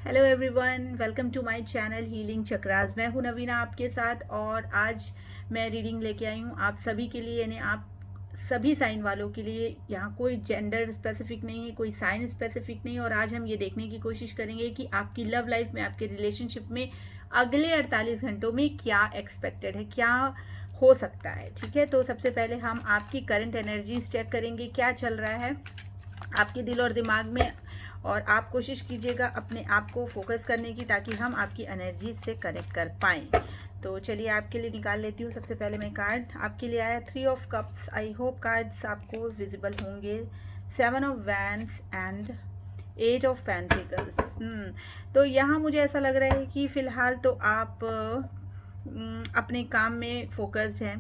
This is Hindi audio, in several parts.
Hello everyone, welcome to my channel healing chakras. मैं हूं नवीना आपके साथ और आज मैं रीडिंग लेके आई हूं आप सभी के लिए, यानी आप सभी साइन वालों के लिए। यहाँ कोई जेंडर स्पेसिफिक नहीं है, कोई साइन स्पेसिफिक नहीं है। और आज हम ये देखने की कोशिश करेंगे कि आपकी लव लाइफ में, आपके रिलेशनशिप में अगले 48 घंटों में क्या एक्सपेक्टेड है, क्या हो सकता है। ठीक है, तो सबसे पहले हम आपकी करंट एनर्जीज चेक करेंगे, क्या चल रहा है आपके दिल और दिमाग में। और आप कोशिश कीजिएगा अपने आप को फोकस करने की, ताकि हम आपकी एनर्जी से कनेक्ट कर पाएँ। तो चलिए आपके लिए निकाल लेती हूँ। सबसे पहले मैं कार्ड आपके लिए आया 3 of cups. I hope cards आपको विजिबल होंगे। 7 of wands and 8 of pentacles. तो यहाँ मुझे ऐसा लग रहा है कि फ़िलहाल तो आप अपने काम में फोकस्ड हैं,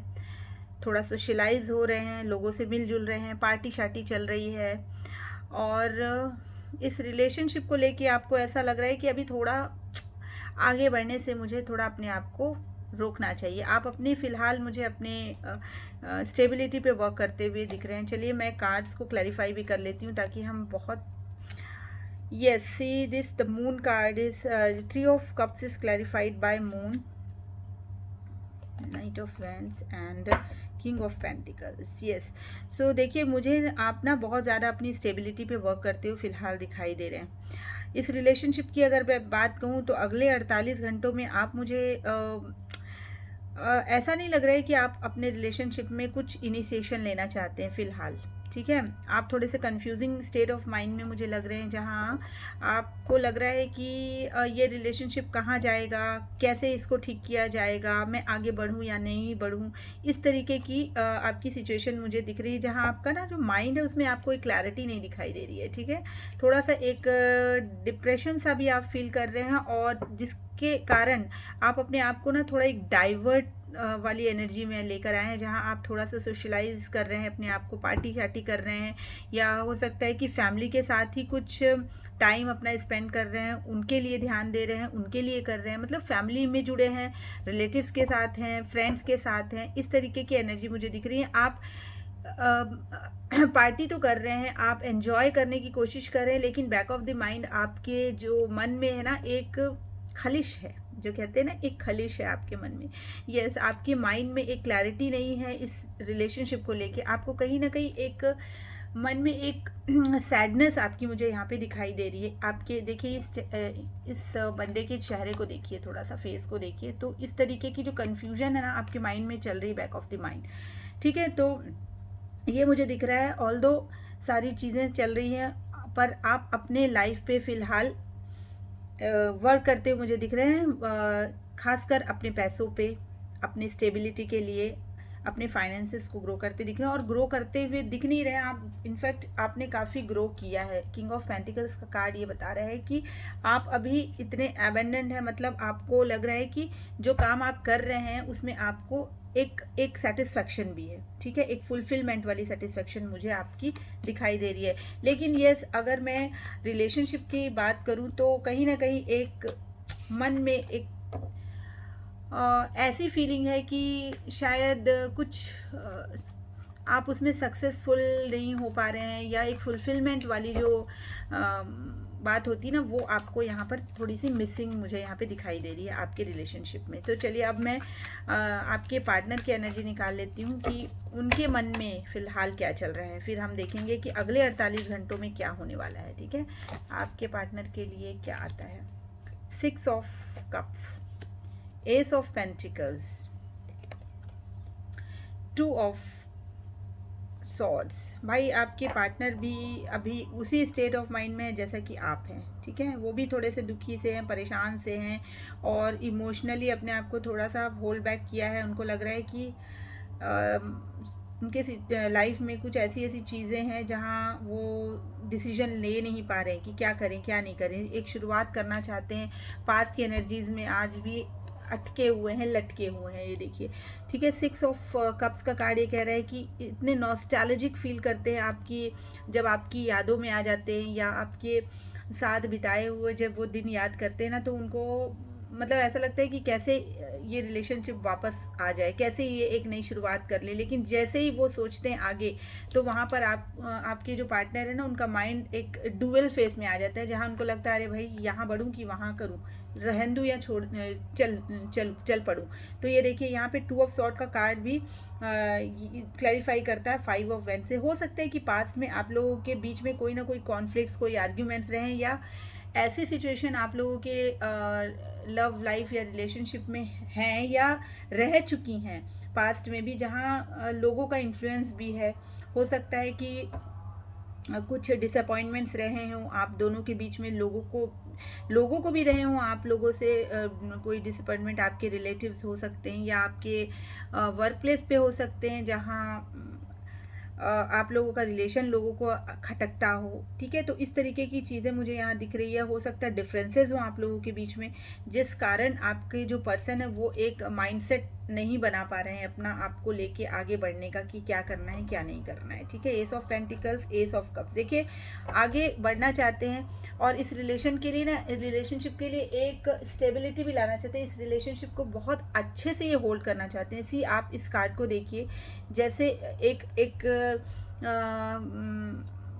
थोड़ा सोशलाइज हो रहे हैं, लोगों से मिलजुल रहे हैं, पार्टी शार्टी चल रही है। और इस रिलेशनशिप को लेके आपको ऐसा लग रहा है कि अभी थोड़ा आगे बढ़ने से मुझे थोड़ा अपने आप को रोकना चाहिए। आप अपने फ़िलहाल मुझे अपने स्टेबिलिटी पे वर्क करते हुए दिख रहे हैं। चलिए मैं कार्ड्स को क्लैरिफाई भी कर लेती हूँ, ताकि हम बहुत yes see this, the moon card is 3 of cups is clarified by moon, knight of wands and king of pentacles. Yes, so देखिए मुझे आप ना बहुत ज़्यादा अपनी स्टेबिलिटी पे वर्क करते हुए फ़िलहाल दिखाई दे रहे हैं। इस रिलेशनशिप की अगर मैं बात कहूँ तो अगले 48 घंटों में आप मुझे ऐसा नहीं लग रहा है कि आप अपने रिलेशनशिप में कुछ इनिशिएशन लेना चाहते हैं फ़िलहाल। ठीक है, आप थोड़े से कंफ्यूजिंग स्टेट ऑफ माइंड में मुझे लग रहे हैं, जहाँ आपको लग रहा है कि ये रिलेशनशिप कहाँ जाएगा, कैसे इसको ठीक किया जाएगा, मैं आगे बढ़ूँ या नहीं बढ़ूँ। इस तरीके की आपकी सिचुएशन मुझे दिख रही है, जहाँ आपका ना जो माइंड है उसमें आपको एक क्लैरिटी नहीं दिखाई दे रही है। ठीक है, थोड़ा सा एक डिप्रेशन सा भी आप फील कर रहे हैं, और जिसके कारण आप अपने आप को ना थोड़ा एक डाइवर्ट वाली एनर्जी में लेकर आए हैं, जहां आप थोड़ा सा सोशलाइज कर रहे हैं, अपने आप को पार्टी शार्टी कर रहे हैं, या हो सकता है कि फैमिली के साथ ही कुछ टाइम अपना स्पेंड कर रहे हैं, उनके लिए ध्यान दे रहे हैं, उनके लिए कर रहे हैं, मतलब फैमिली में जुड़े हैं, रिलेटिव्स के साथ हैं, फ्रेंड्स के साथ हैं। इस तरीके की एनर्जी मुझे दिख रही है। आप पार्टी तो कर रहे हैं, आप एंजॉय करने की कोशिश कर रहे हैं, लेकिन बैक ऑफ द माइंड आपके जो मन में है ना, एक खलिश है, जो कहते हैं ना, एक खलिश है आपके मन में। यस, आपके माइंड में एक क्लैरिटी नहीं है इस रिलेशनशिप को लेके। आपको कहीं ना कहीं एक मन में एक सैडनेस आपकी मुझे यहाँ पे दिखाई दे रही है। आपके देखिए इस बंदे के चेहरे को देखिए, थोड़ा सा फेस को देखिए, तो इस तरीके की जो कन्फ्यूजन है ना आपके माइंड में चल रही है, बैक ऑफ द माइंड। ठीक है, तो ये मुझे दिख रहा है। ऑल्दो सारी चीज़ें चल रही हैं, पर आप अपने लाइफ पे फ़िलहाल वर्क करते हुए मुझे दिख रहे हैं, खासकर अपने पैसों पे, अपनी स्टेबिलिटी के लिए, अपने फाइनेंसेस को ग्रो करते दिख रहे हैं। और ग्रो करते हुए दिख नहीं रहे हैं आप, इनफैक्ट आपने काफ़ी ग्रो किया है। किंग ऑफ पेंटिकल्स का कार्ड ये बता रहा है कि आप अभी इतने एबेंडेंट हैं, मतलब आपको लग रहा है कि जो काम आप कर रहे हैं उसमें आपको एक सेटिस्फैक्शन भी है। ठीक है, एक फुलफिलमेंट वाली सेटिस्फैक्शन मुझे आपकी दिखाई दे रही है। लेकिन यस, अगर मैं रिलेशनशिप की बात करूं तो कहीं ना कहीं एक मन में एक ऐसी फीलिंग है कि शायद कुछ आप उसमें सक्सेसफुल नहीं हो पा रहे हैं, या एक फुलफिलमेंट वाली जो बात होती है ना, वो आपको यहाँ पर थोड़ी सी मिसिंग मुझे यहाँ पे दिखाई दे रही है आपके रिलेशनशिप में। तो चलिए अब मैं आपके पार्टनर की एनर्जी निकाल लेती हूँ कि उनके मन में फ़िलहाल क्या चल रहा है, फिर हम देखेंगे कि अगले 48 घंटों में क्या होने वाला है। ठीक है, आपके पार्टनर के लिए क्या आता है। 6 of cups, S of pentacles, 2 of swords. भाई आपके पार्टनर भी अभी उसी स्टेट ऑफ माइंड में है जैसा कि आप हैं। ठीक है, वो भी थोड़े से दुखी से हैं, परेशान से हैं, और इमोशनली अपने आप को थोड़ा सा होल्ड बैक किया है। उनको लग रहा है कि उनके लाइफ में कुछ ऐसी ऐसी चीज़ें हैं जहाँ वो डिसीजन ले नहीं पा रहे हैं कि क्या करें क्या नहीं करें। एक शुरुआत करना चाहते हैं, पास की एनर्जीज़ में आज भी अटके हुए हैं, लटके हुए हैं, ये देखिए। ठीक है, 6 ऑफ कप्स का कार्ड ये कह रहा है कि इतने नॉस्टैल्जिक फील करते हैं आपकी, जब आपकी यादों में आ जाते हैं, या आपके साथ बिताए हुए जब वो दिन याद करते हैं ना, तो उनको मतलब ऐसा लगता है कि कैसे ये रिलेशनशिप वापस आ जाए, कैसे ये एक नई शुरुआत कर ले। लेकिन जैसे ही वो सोचते हैं आगे, तो वहाँ पर आपके जो पार्टनर है ना, उनका माइंड एक डुअल फेस में आ जाता है, जहाँ उनको लगता है अरे भाई यहाँ बढ़ूँ कि वहाँ करूँ, रहन दूँ या छोड़ चल चल चल पड़ूँ। तो ये देखिए यहाँ पे 2 ऑफ सॉर्ड का कार्ड भी क्लैरिफाई करता है 5 ऑफ वैंड से। हो सकता है कि पास्ट में आप लोगों के बीच में कोई ना कोई कॉन्फ्लिक्ट्स, कोई आर्ग्यूमेंट्स रहें, या ऐसी सिचुएशन आप लोगों के लव लाइफ या रिलेशनशिप में हैं या रह चुकी हैं पास्ट में भी, जहाँ लोगों का इन्फ्लुएंस भी है। हो सकता है कि कुछ डिसअपॉइंटमेंट्स रहे हों आप दोनों के बीच में, लोगों को भी रहे हों आप लोगों से कोई डिसअपॉइंटमेंट। आपके रिलेटिव्स हो सकते हैं या आपके वर्क प्लेस पे हो सकते हैं, जहाँ आप लोगों का रिलेशन लोगों को खटकता हो। ठीक है, तो इस तरीके की चीज़ें मुझे यहाँ दिख रही है। हो सकता है डिफरेंसेस हो आप लोगों के बीच में, जिस कारण आपके जो पर्सन है वो एक माइंडसेट नहीं बना पा रहे हैं अपना आपको लेके आगे बढ़ने का, कि क्या करना है क्या नहीं करना है। ठीक है, S of pentacles, S of cups. देखिए आगे बढ़ना चाहते हैं और इस रिलेशन के लिए ना, रिलेशनशिप के लिए एक स्टेबिलिटी भी लाना चाहते हैं। इस रिलेशनशिप को बहुत अच्छे से ये होल्ड करना चाहते हैं। सी आप इस कार्ड को देखिए, जैसे एक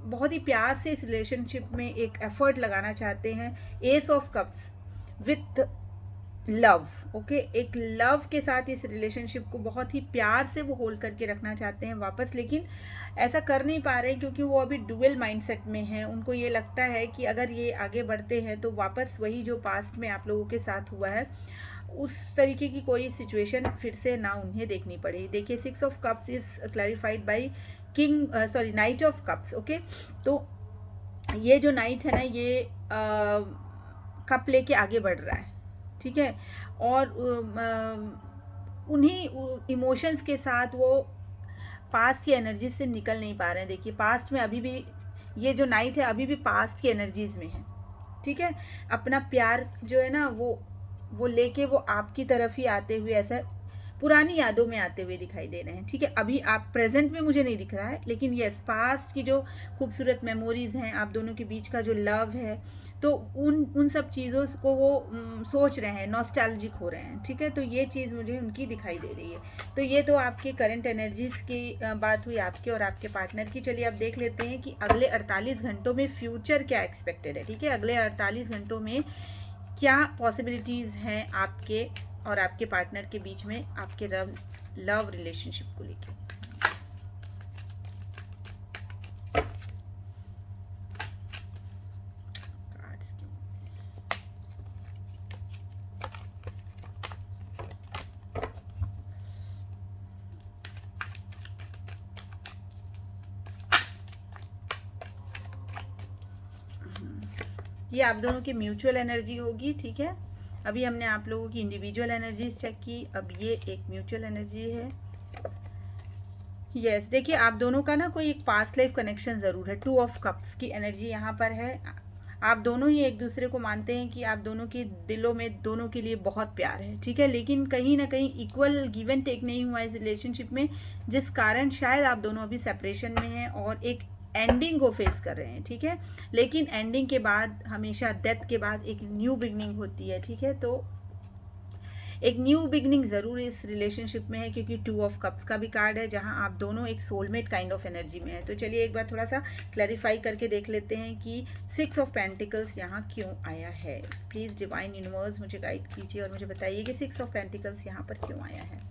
बहुत ही प्यार से इस रिलेशनशिप में एक एफर्ट लगाना चाहते हैं। S of cups with love, okay, एक लव के साथ इस रिलेशनशिप को बहुत ही प्यार से वो होल्ड करके रखना चाहते हैं वापस, लेकिन ऐसा कर नहीं पा रहे हैं क्योंकि वो अभी डुअल माइंडसेट में हैं। उनको ये लगता है कि अगर ये आगे बढ़ते हैं तो वापस वही जो पास्ट में आप लोगों के साथ हुआ है, उस तरीके की कोई सिचुएशन फिर से ना उन्हें देखनी पड़े। देखिए 6 of cups is clarified by night of cups. Okay, तो ये जो नाइट है ना, ये कप लेके आगे बढ़ रहा है। ठीक है, और उन्हीं इमोशंस के साथ वो पास्ट की एनर्जी से निकल नहीं पा रहे हैं। देखिए पास्ट में अभी भी ये जो नाइट है अभी भी पास्ट की एनर्जीज में है। ठीक है, अपना प्यार जो है ना वो लेके वो आपकी तरफ ही आते हुए, ऐसा पुरानी यादों में आते हुए दिखाई दे रहे हैं। ठीक है, अभी आप प्रेजेंट में मुझे नहीं दिख रहा है, लेकिन यस पास्ट की जो खूबसूरत मेमोरीज हैं, आप दोनों के बीच का जो लव है, तो उन सब चीज़ों को वो सोच रहे हैं, नॉस्टैल्जिक हो रहे हैं। ठीक है, तो ये चीज़ मुझे उनकी दिखाई दे रही है। तो ये तो आपके करंट एनर्जीज की बात हुई आपके और आपके पार्टनर की। चलिए अब देख लेते हैं कि अगले 48 घंटों में फ्यूचर क्या एक्सपेक्टेड है। ठीक है, अगले 48 घंटों में क्या पॉसिबिलिटीज़ हैं आपके और आपके पार्टनर के बीच में, आपके लव रिलेशनशिप को लेके। ये आप दोनों की म्यूचुअल एनर्जी होगी। ठीक है, अभी हमने आप लोगों की इंडिविजुअल एनर्जीज चेक की, अब ये एक म्यूचुअल एनर्जी है। यस, देखिए आप दोनों का ना कोई एक पास्ट लाइफ कनेक्शन ज़रूर है। 2 ऑफ कप्स की एनर्जी यहाँ पर है। आप दोनों ही एक दूसरे को मानते हैं कि आप दोनों के दिलों में दोनों के लिए बहुत प्यार है। ठीक है, लेकिन कहीं ना कहीं इक्वल गिव एंड टेक नहीं हुआ इस रिलेशनशिप में, जिस कारण शायद आप दोनों अभी सेपरेशन में हैं और एक एंडिंग को फेस कर रहे हैं। ठीक है, लेकिन एंडिंग के बाद हमेशा डेथ के बाद एक न्यू बिगनिंग होती है। ठीक है, तो एक न्यू बिगनिंग ज़रूर इस रिलेशनशिप में है, क्योंकि 2 ऑफ कप्स का भी कार्ड है, जहां आप दोनों एक सोलमेट काइंड ऑफ एनर्जी में है। तो चलिए एक बार थोड़ा सा क्लैरिफाई करके देख लेते हैं कि 6 ऑफ पेंटिकल्स यहाँ क्यों आया है। प्लीज़ डिवाइन यूनिवर्स मुझे गाइड कीजिए और मुझे बताइए कि 6 ऑफ पेंटिकल्स यहाँ पर क्यों आया है।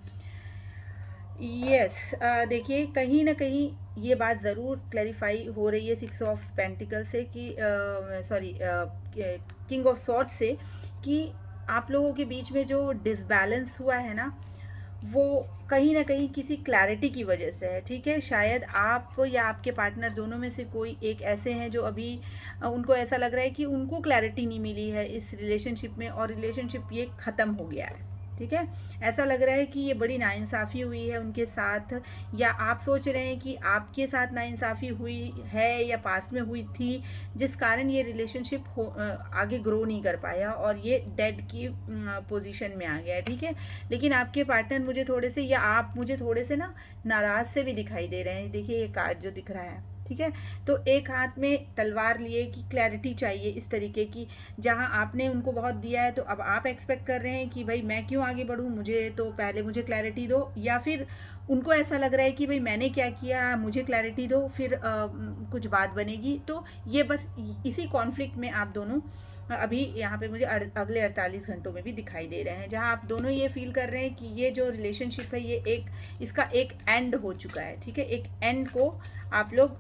यस, देखिए कहीं ना कहीं ये बात ज़रूर क्लैरिफाई हो रही है 6 ऑफ पेंटिकल से कि किंग ऑफ सॉर्ड से, कि आप लोगों के बीच में जो डिसबैलेंस हुआ है ना, वो कहीं ना कहीं किसी क्लैरिटी की वजह से है। ठीक है, शायद आप या आपके पार्टनर दोनों में से कोई एक ऐसे हैं जो अभी उनको ऐसा लग रहा है कि उनको क्लैरिटी नहीं मिली है इस रिलेशनशिप में और रिलेशनशिप ये ख़त्म हो गया है। ठीक है, ऐसा लग रहा है कि ये बड़ी नाइंसाफ़ी हुई है उनके साथ, या आप सोच रहे हैं कि आपके साथ नाइंसाफ़ी हुई है या पास्ट में हुई थी, जिस कारण ये रिलेशनशिप आगे ग्रो नहीं कर पाया और ये डेड की पोजीशन में आ गया है। ठीक है, लेकिन आपके पार्टनर मुझे थोड़े से, या आप मुझे थोड़े से ना नाराज़ से भी दिखाई दे रहे हैं। देखिए ये कार्ड जो दिख रहा है, ठीक है। तो एक हाथ में तलवार लिए कि क्लैरिटी चाहिए इस तरीके की, जहां आपने उनको बहुत दिया है तो अब आप एक्सपेक्ट कर रहे हैं कि भाई मैं क्यों आगे बढ़ूं, मुझे तो पहले मुझे क्लैरिटी दो, या फिर उनको ऐसा लग रहा है कि भाई मैंने क्या किया, मुझे क्लैरिटी दो, फिर कुछ बात बनेगी। तो ये बस इसी कॉन्फ्लिक्ट में आप दोनों अभी यहाँ पे मुझे अगले 48 घंटों में भी दिखाई दे रहे हैं, जहाँ आप दोनों ये फील कर रहे हैं कि ये जो रिलेशनशिप है ये इसका एक एंड हो चुका है, ठीक है। एक एंड को आप लोग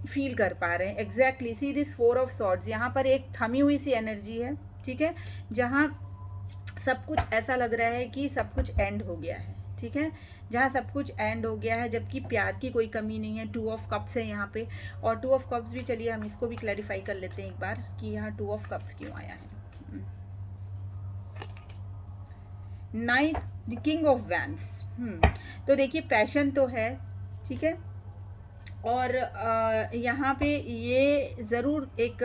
फील कर पा रहे हैं। Exactly see this 4 of swords, यहाँ पर एक थमी हुई सी एनर्जी है, ठीक है, जहाँ सब कुछ ऐसा लग रहा है कि सब कुछ एंड हो गया है, ठीक है, जहाँ सब कुछ एंड हो गया है, जबकि प्यार की कोई कमी नहीं है। 2 ऑफ कप्स है यहाँ पे, और 2 ऑफ कप्स भी, चलिए हम इसको भी क्लैरिफाई कर लेते हैं एक बार कि यहाँ 2 ऑफ कप्स क्यों आया है। Night, king of wands. तो देखिए पैशन तो है, ठीक है, और यहाँ पे ये ज़रूर एक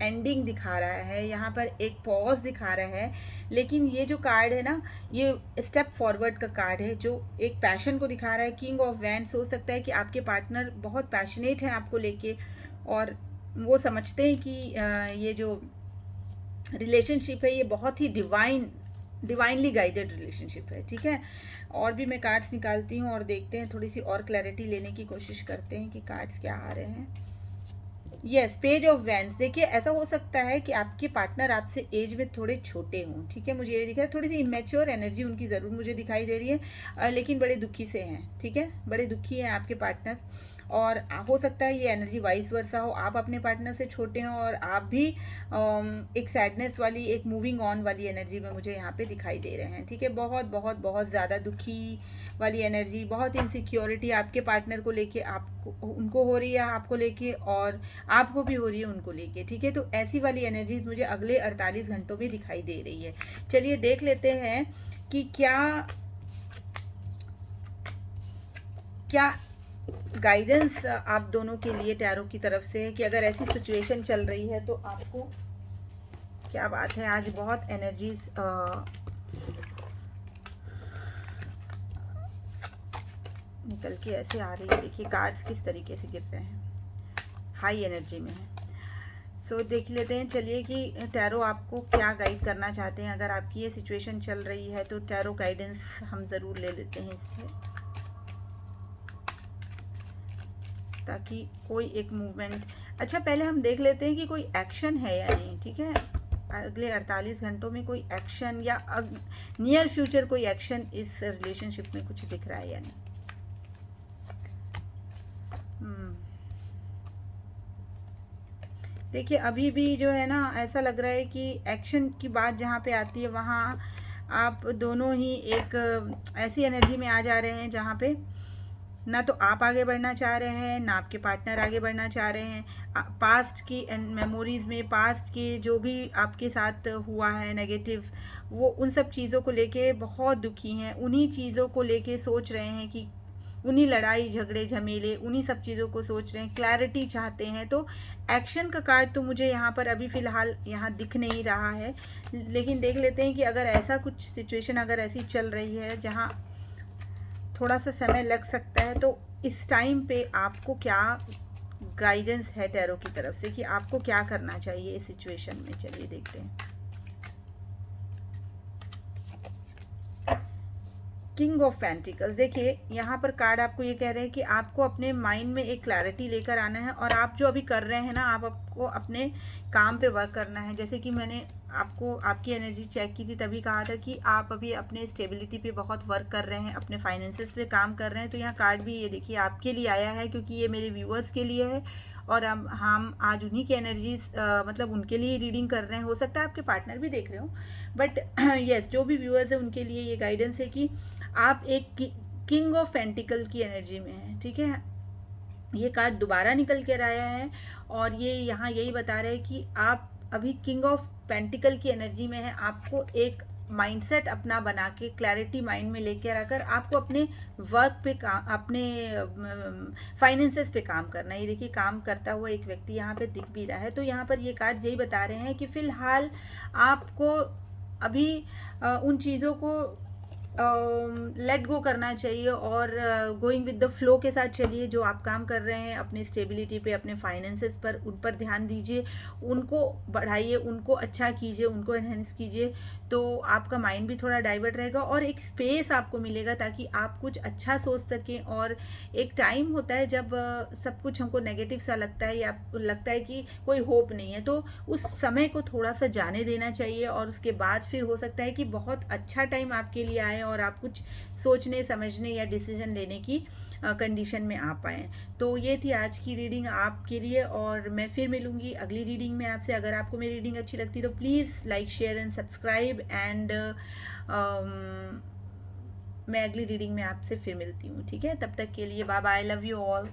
एंडिंग दिखा रहा है, यहाँ पर एक पॉज दिखा रहा है, लेकिन ये जो कार्ड है ना, ये स्टेप फॉरवर्ड का कार्ड है जो एक पैशन को दिखा रहा है। किंग ऑफ वैंड्स, हो सकता है कि आपके पार्टनर बहुत पैशनेट हैं आपको लेके, और वो समझते हैं कि ये जो रिलेशनशिप है ये बहुत ही डिवाइनली गाइडेड रिलेशनशिप है, ठीक है। और भी मैं कार्ड्स निकालती हूँ और देखते हैं, थोड़ी सी और क्लैरिटी लेने की कोशिश करते हैं कि कार्ड्स क्या आ रहे हैं। Yes, page of wands. देखिए ऐसा हो सकता है कि आपके पार्टनर आपसे एज में थोड़े छोटे हों, ठीक है, मुझे ये दिख रहा है, थोड़ी सी इमेच्योर एनर्जी उनकी ज़रूर मुझे दिखाई दे रही है, लेकिन बड़े दुखी से हैं, ठीक है, बड़े दुखी हैं आपके पार्टनर। और हो सकता है ये एनर्जी वाइस वर्सा हो, आप अपने पार्टनर से छोटे हों और आप भी एक सैडनेस वाली, एक मूविंग ऑन वाली एनर्जी में मुझे यहाँ पे दिखाई दे रहे हैं, ठीक है। बहुत बहुत बहुत ज़्यादा दुखी वाली एनर्जी, बहुत इनसिक्योरिटी आपके पार्टनर को लेके, आपको उनको हो रही है आपको लेके, और आपको भी हो रही है उनको लेके, ठीक है। तो ऐसी वाली एनर्जीज मुझे अगले 48 घंटों में दिखाई दे रही है। चलिए देख लेते हैं कि क्या गाइडेंस आप दोनों के लिए टैरो की तरफ से है, कि अगर ऐसी सिचुएशन चल रही है तो आपको क्या बात है। आज बहुत एनर्जीज निकल के ऐसे आ रही है, देखिए कार्ड्स किस तरीके से गिर रहे हैं, हाई एनर्जी में है। सो देख लेते हैं चलिए कि टैरो आपको क्या गाइड करना चाहते हैं। अगर आपकी ये सिचुएशन चल रही है तो टैरो गाइडेंस हम ज़रूर ले लेते हैं इससे, ताकि कोई एक मूवमेंट। अच्छा पहले हम देख लेते हैं कि कोई एक्शन है या नहीं, ठीक है। अगले 48 घंटों में कोई एक्शन या नियर फ्यूचर कोई एक्शन इस रिलेशनशिप में कुछ दिख रहा है या नहीं। देखिए अभी भी जो है ना, ऐसा लग रहा है कि एक्शन की बात जहाँ पे आती है वहाँ आप दोनों ही एक ऐसी एनर्जी में आ जा रहे हैं जहाँ पे ना तो आप आगे बढ़ना चाह रहे हैं, ना आपके पार्टनर आगे बढ़ना चाह रहे हैं। पास्ट की मेमोरीज में, पास्ट के जो भी आपके साथ हुआ है नेगेटिव, वो उन सब चीज़ों को लेके बहुत दुखी हैं, उन्हीं चीज़ों को लेके सोच रहे हैं कि उन्हीं लड़ाई झगड़े झमेले, उन्हीं सब चीज़ों को सोच रहे हैं, क्लैरिटी चाहते हैं। तो एक्शन का कार्ड तो मुझे यहाँ पर अभी फ़िलहाल यहाँ दिख नहीं रहा है, लेकिन देख लेते हैं कि अगर ऐसा कुछ सिचुएशन अगर ऐसी चल रही है जहाँ थोड़ा सा समय लग सकता है, तो इस टाइम पे आपको क्या गाइडेंस है टैरो की तरफ से कि आपको क्या करना चाहिए इस सिचुएशन में। चलिए देखते हैं। King of pentacles. देखिए यहाँ पर कार्ड आपको ये कह रहे हैं कि आपको अपने माइंड में एक क्लैरिटी लेकर आना है, और आप जो अभी कर रहे हैं ना, आपको अपने काम पे वर्क करना है। जैसे कि मैंने आपको आपकी एनर्जी चेक की थी, तभी कहा था कि आप अभी अपने स्टेबिलिटी पे बहुत वर्क कर रहे हैं, अपने फाइनेंसेस पे काम कर रहे हैं। तो यहाँ कार्ड भी ये देखिए आपके लिए आया है, क्योंकि ये मेरे व्यूअर्स के लिए है, और हम आज उन्हीं की एनर्जीज मतलब उनके लिए रीडिंग कर रहे हैं। हो सकता है आपके पार्टनर भी देख रहे हो, बट यस जो भी व्यूअर्स है उनके लिए ये गाइडेंस है कि आप एक किंग ऑफ पेंटिकल की एनर्जी में हैं, ठीक है। ये कार्ड दोबारा निकल कर आया है, और ये यहाँ यही बता रहे हैं कि आप अभी किंग ऑफ पेंटिकल की एनर्जी में है। आपको एक माइंडसेट अपना बना के, क्लैरिटी माइंड में लेकर आकर आपको अपने वर्क पे काम, अपने फाइनेंसेस पे काम करना है। ये देखिए काम करता हुआ एक व्यक्ति यहाँ पे दिख भी रहा है। तो यहाँ पर ये कार्ड यही बता रहे हैं कि फ़िलहाल आपको अभी उन चीज़ों को लेट गो करना चाहिए और गोइंग विद द फ्लो के साथ चलिए। जो आप काम कर रहे हैं अपनी स्टेबिलिटी पे, अपने फाइनेंसेस पर, उन पर ध्यान दीजिए, उनको बढ़ाइए, उनको अच्छा कीजिए, उनको एनहेंस कीजिए, तो आपका माइंड भी थोड़ा डाइवर्ट रहेगा और एक स्पेस आपको मिलेगा ताकि आप कुछ अच्छा सोच सकें। और एक टाइम होता है जब सब कुछ हमको नेगेटिव सा लगता है या लगता है कि कोई होप नहीं है, तो उस समय को थोड़ा सा जाने देना चाहिए और उसके बाद फिर हो सकता है कि बहुत अच्छा टाइम आपके लिए आए और आप कुछ सोचने समझने या डिसीजन लेने की कंडीशन में आ पाएँ। तो ये थी आज की रीडिंग आपके लिए और मैं फिर मिलूँगी अगली रीडिंग में आपसे। अगर आपको मेरी रीडिंग अच्छी लगती तो please like share and subscribe and मैं अगली रीडिंग में आपसे फिर मिलती हूँ। ठीक है, तब तक के लिए bye bye, love you all.